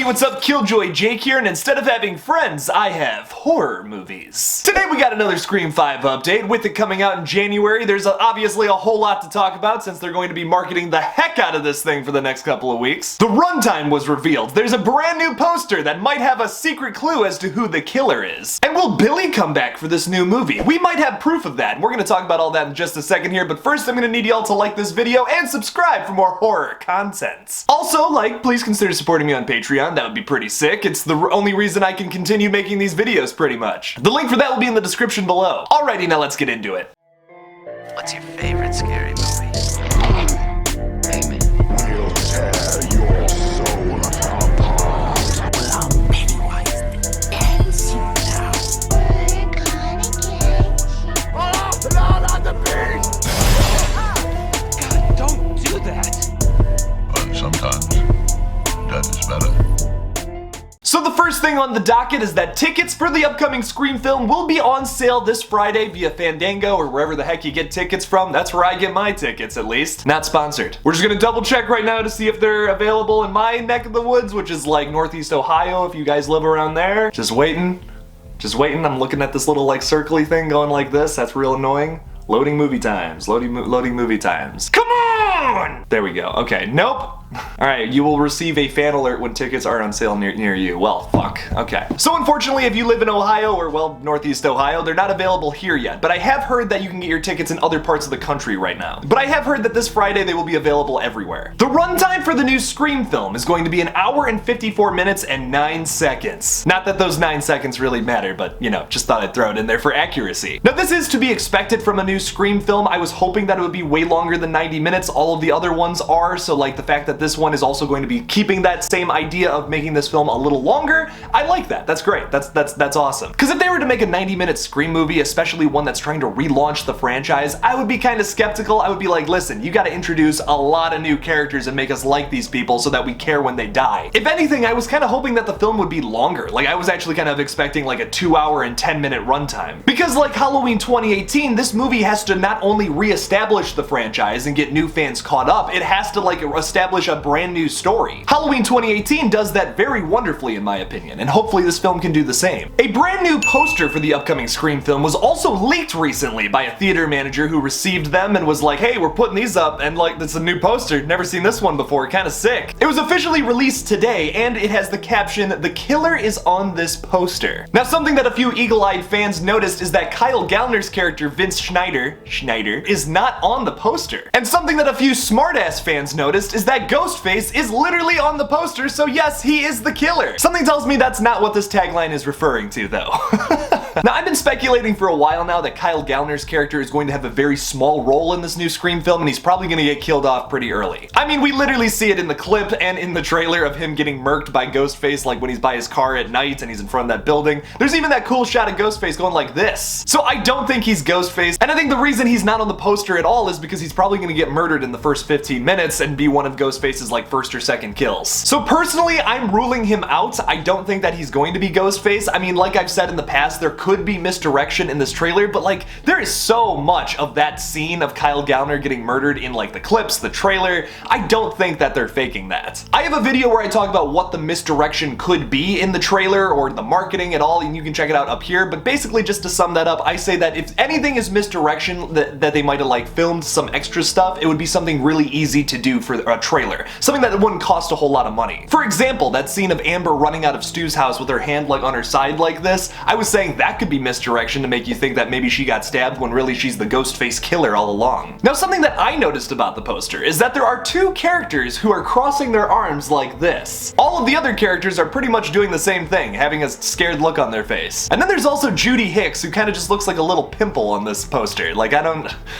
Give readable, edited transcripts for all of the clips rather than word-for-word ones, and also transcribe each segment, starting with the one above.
everybody, what's up? Killjoy Jake here, and instead of having friends, I have horror movies. Today we got another Scream 5 update. With it coming out in January, there's obviously a whole lot to talk about since they're going to be marketing the heck out of this thing for the next couple of weeks. The runtime was revealed. There's a brand new poster that might have a secret clue as to who the killer is. And will Billy come back for this new movie? We might have proof of that, and we're gonna talk about all that in just a second here, but first I'm gonna need y'all to like this video and subscribe for more horror content. Also, please consider supporting me on Patreon. That would be pretty sick. It's the only reason I can continue making these videos, pretty much. The link for that will be in the description below. Alrighty, now let's get into it. What's your favorite scary movie? Amen. We'll tear your soul apart. Well, I'm Pennywise the dancing now. Oh, blood on the beast! God, don't do that. But sometimes, death is better. So the first thing on the docket is that tickets for the upcoming Scream film will be on sale this Friday via Fandango or wherever the heck you get tickets from. That's where I get my tickets, at least. Not sponsored. We're just gonna double check right now to see if they're available in my neck of the woods, which is like Northeast Ohio, if you guys live around there. Just waiting. I'm looking at this little circly thing going like this. That's real annoying. Loading movie times. Loading movie times. Come on! There we go. Okay, nope. Alright, you will receive a fan alert when tickets are on sale near you. Well, fuck. Okay. So unfortunately, if you live in Ohio or, well, Northeast Ohio, they're not available here yet. But I have heard that you can get your tickets in other parts of the country right now. But I have heard that this Friday they will be available everywhere. The runtime for the new Scream film is going to be 1 hour and 54 minutes and 9 seconds. Not that those 9 seconds really matter, but, you know, just thought I'd throw it in there for accuracy. Now, this is to be expected from a new Scream film. I was hoping that it would be way longer than 90 minutes. All of the other ones are, so the fact that this one is also going to be keeping that same idea of making this film a little longer, I like that. That's great. That's awesome. Because if they were to make a 90-minute Scream movie, especially one that's trying to relaunch the franchise, I would be kind of skeptical. I would be like, listen, you got to introduce a lot of new characters and make us like these people so that we care when they die. If anything, I was kind of hoping that the film would be longer. I was actually kind of expecting a 2 hour and 10-minute runtime. Because like Halloween 2018, this movie has to not only re-establish the franchise and get new fans caught up, it has to establish a brand new story. Halloween 2018 does that very wonderfully in my opinion, and hopefully this film can do the same. A brand new poster for the upcoming Scream film was also leaked recently by a theater manager who received them and was like, hey, we're putting these up, and it's a new poster, never seen this one before, kinda sick. It was officially released today, and it has the caption, "The killer is on this poster." Now, something that a few eagle-eyed fans noticed is that Kyle Gallner's character, Vince Schneider, is not on the poster. And something that a few smartass fans noticed is that Ghostface is literally on the poster, so yes, he is the killer. Something tells me that's not what this tagline is referring to, though. Now, I've been speculating for a while now that Kyle Gallner's character is going to have a very small role in this new Scream film, and he's probably going to get killed off pretty early. I mean, we literally see it in the clip and in the trailer of him getting murked by Ghostface, when he's by his car at night and he's in front of that building. There's even that cool shot of Ghostface going like this. So I don't think he's Ghostface, and I think the reason he's not on the poster at all is because he's probably going to get murdered in the first 15 minutes and be one of Ghostface's first or second kills. So personally, I'm ruling him out. I don't think that he's going to be Ghostface. I mean, like I've said in the past, there could be misdirection in this trailer, but there is so much of that scene of Kyle Gallner getting murdered in the clips, the trailer. I don't think that they're faking that. I have a video where I talk about what the misdirection could be in the trailer or the marketing at all, and you can check it out up here, but basically just to sum that up, I say that if anything is misdirection that they might have filmed some extra stuff, it would be something really easy to do for a trailer. Something that wouldn't cost a whole lot of money. For example, that scene of Amber running out of Stu's house with her hand on her side like this, I was saying that could be misdirection to make you think that maybe she got stabbed when really she's the Ghostface killer all along. Now, something that I noticed about the poster is that there are two characters who are crossing their arms like this. All of the other characters are pretty much doing the same thing, having a scared look on their face. And then there's also Judy Hicks, who kind of just looks like a little pimple on this poster.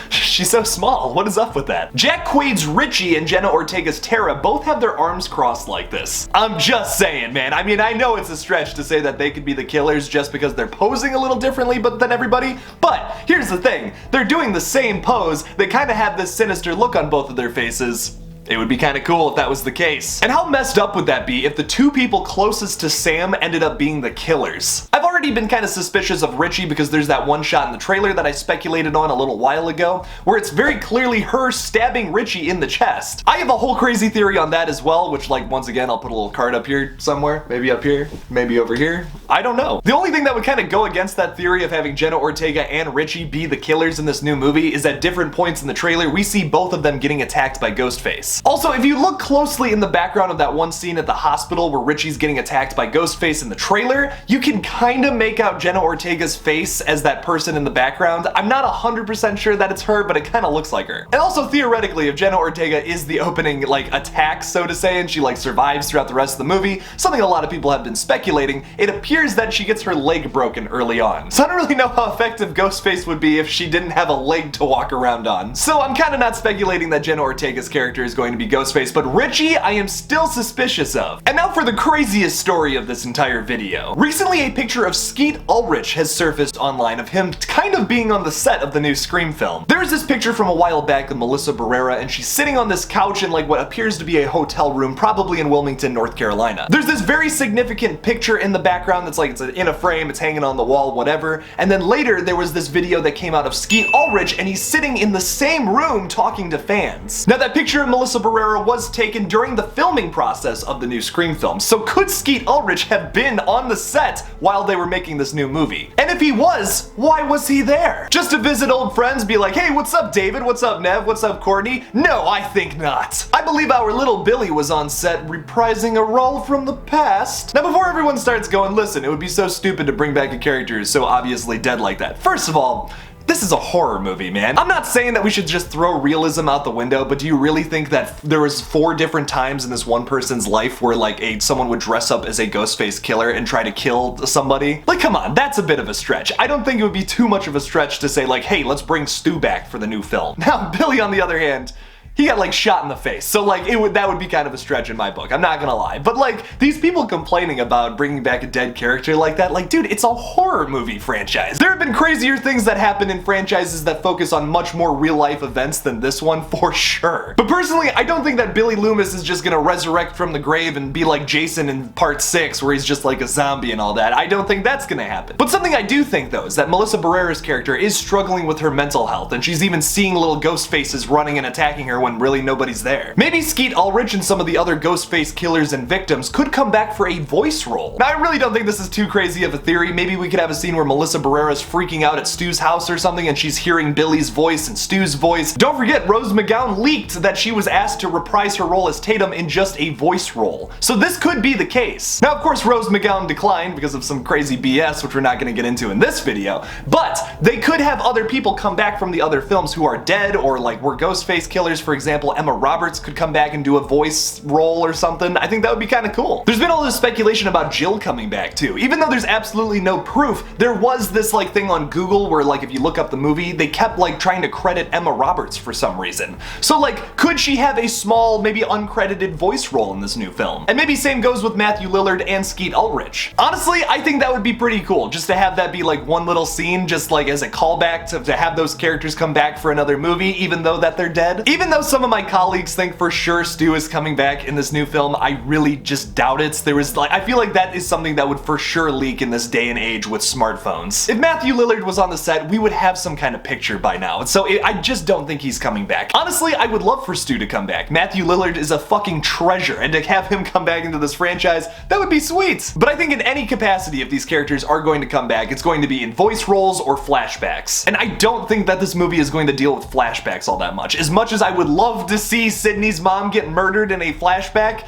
She's so small. What is up with that? Jack Quaid's Richie and Jenna Ortega's Tara both have their arms crossed like this. I'm just saying, man. I mean, I know it's a stretch to say that they could be the killers just because they're posing a little differently than everybody, but here's the thing. They're doing the same pose. They kind of have this sinister look on both of their faces. It would be kind of cool if that was the case. And how messed up would that be if the two people closest to Sam ended up being the killers? I've already already been kind of suspicious of Richie because there's that one shot in the trailer that I speculated on a little while ago, where it's very clearly her stabbing Richie in the chest. I have a whole crazy theory on that as well, which, like, once again, I'll put a little card up here somewhere, maybe up here, maybe over here. I don't know. The only thing that would kind of go against that theory of having Jenna Ortega and Richie be the killers in this new movie is at different points in the trailer, we see both of them getting attacked by Ghostface. Also, if you look closely in the background of that one scene at the hospital where Richie's getting attacked by Ghostface in the trailer, you can kind of make out Jenna Ortega's face as that person in the background. I'm not 100% sure that it's her, but it kind of looks like her. And also, theoretically, if Jenna Ortega is the opening, like, attack, so to say, and she, like, survives throughout the rest of the movie, something a lot of people have been speculating, it appears that she gets her leg broken early on. So I don't really know how effective Ghostface would be if she didn't have a leg to walk around on. So I'm kind of not speculating that Jenna Ortega's character is going to be Ghostface, but Richie I am still suspicious of. And now for the craziest story of this entire video. Recently, a picture of Skeet Ulrich has surfaced online of him kind of being on the set of the new Scream film. There's this picture from a while back of Melissa Barrera, and she's sitting on this couch in like what appears to be a hotel room, probably in Wilmington, North Carolina. There's this very significant picture in the background that's like, it's in a frame, it's hanging on the wall, whatever. And then later there was this video that came out of Skeet Ulrich, and he's sitting in the same room talking to fans. Now that picture of Melissa Barrera was taken during the filming process of the new Scream film, so could Skeet Ulrich have been on the set while they were making this new movie? And if he was, why was he there? Just to visit old friends, be like, hey, what's up David, what's up Nev, what's up Courtney? No, I think not. I believe our little Billy was on set reprising a role from the past. Now before everyone starts going, listen, it would be so stupid to bring back a character who's so obviously dead like that. First of all, this is a horror movie, man. I'm not saying that we should just throw realism out the window, but do you really think that there was 4 different times in this one person's life where like someone would dress up as a Ghostface killer and try to kill somebody? Like, come on, that's a bit of a stretch. I don't think it would be too much of a stretch to say like, hey, let's bring Stu back for the new film. Now, Billy, on the other hand, he got like shot in the face, so like that would be kind of a stretch in my book, I'm not gonna lie. But like, these people complaining about bringing back a dead character like that, like dude, it's a horror movie franchise. There have been crazier things that happen in franchises that focus on much more real life events than this one, for sure. But personally, I don't think that Billy Loomis is just gonna resurrect from the grave and be like Jason in part 6 where he's just like a zombie and all that. I don't think that's gonna happen. But something I do think though is that Melissa Barrera's character is struggling with her mental health, and she's even seeing little ghost faces running and attacking her when really nobody's there. Maybe Skeet Ulrich and some of the other Ghostface killers and victims could come back for a voice role. Now I really don't think this is too crazy of a theory. Maybe we could have a scene where Melissa Barrera's freaking out at Stu's house or something and she's hearing Billy's voice and Stu's voice. Don't forget, Rose McGowan leaked that she was asked to reprise her role as Tatum in just a voice role. So this could be the case. Now of course Rose McGowan declined because of some crazy BS, which we're not going to get into in this video, but they could have other people come back from the other films who are dead or like were Ghostface killers, for example. Emma Roberts could come back and do a voice role or something. I think that would be kind of cool. There's been all this speculation about Jill coming back too. Even though there's absolutely no proof, there was this like thing on Google where like if you look up the movie, they kept like trying to credit Emma Roberts for some reason. So like, could she have a small, maybe uncredited voice role in this new film? And maybe same goes with Matthew Lillard and Skeet Ulrich. Honestly, I think that would be pretty cool, just to have that be like one little scene, just like as a callback to have those characters come back for another movie, even though that they're dead. Even though some of my colleagues think for sure Stu is coming back in this new film, I really just doubt it. I feel like that is something that would for sure leak in this day and age with smartphones. If Matthew Lillard was on the set, we would have some kind of picture by now. So I just don't think he's coming back. Honestly, I would love for Stu to come back. Matthew Lillard is a fucking treasure, and to have him come back into this franchise, that would be sweet. But I think in any capacity, if these characters are going to come back, it's going to be in voice roles or flashbacks. And I don't think that this movie is going to deal with flashbacks all that much. As much as I would love to see Sydney's mom get murdered in a flashback,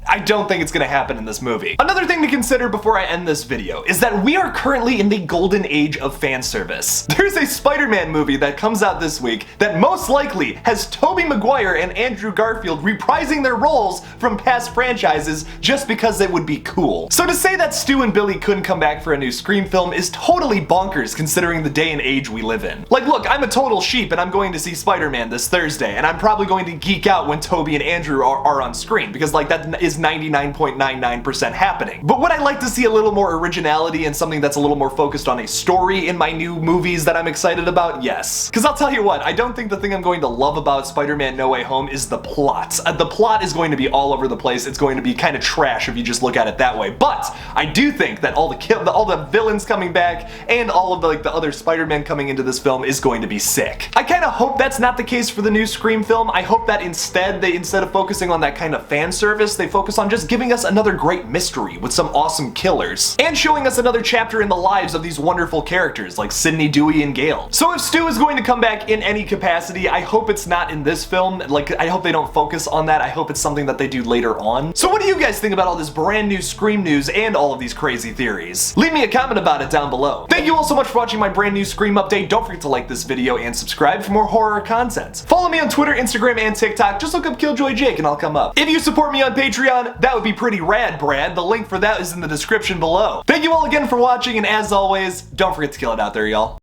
I don't think it's gonna happen in this movie. Another thing to consider before I end this video is that we are currently in the golden age of fan service. There's a Spider-Man movie that comes out this week that most likely has Tobey Maguire and Andrew Garfield reprising their roles from past franchises just because it would be cool. So to say that Stu and Billy couldn't come back for a new Scream film is totally bonkers considering the day and age we live in. Like look, I'm a total sheep and I'm going to see Spider-Man this Thursday, and I'm probably going to geek out when Tobey and Andrew are on screen because like that is is 99.99% happening. But would I like to see a little more originality and something that's a little more focused on a story in my new movies that I'm excited about? Yes. Because I'll tell you what, I don't think the thing I'm going to love about Spider-Man No Way Home is the plot. The plot is going to be all over the place. It's going to be kind of trash if you just look at it that way. But I do think that all the villains coming back and all of the other Spider-Man coming into this film is going to be sick. I kind of hope that's not the case for the new Scream film. I hope that instead of focusing on that kind of fan service, they focus on just giving us another great mystery with some awesome killers and showing us another chapter in the lives of these wonderful characters like Sidney, Dewey, and Gale. So if Stu is going to come back in any capacity, I hope it's not in this film. I hope they don't focus on that. I hope it's something that they do later on. So what do you guys think about all this brand new Scream news and all of these crazy theories? Leave me a comment about it down below. Thank you all so much for watching my brand new Scream update. Don't forget to like this video and subscribe for more horror content. Follow me on Twitter, Instagram, and TikTok. Just look up Killjoy Jake and I'll come up. If you support me on Patreon, that would be pretty rad, Brad. The link for that is in the description below. Thank you all again for watching, and as always, don't forget to kill it out there, y'all.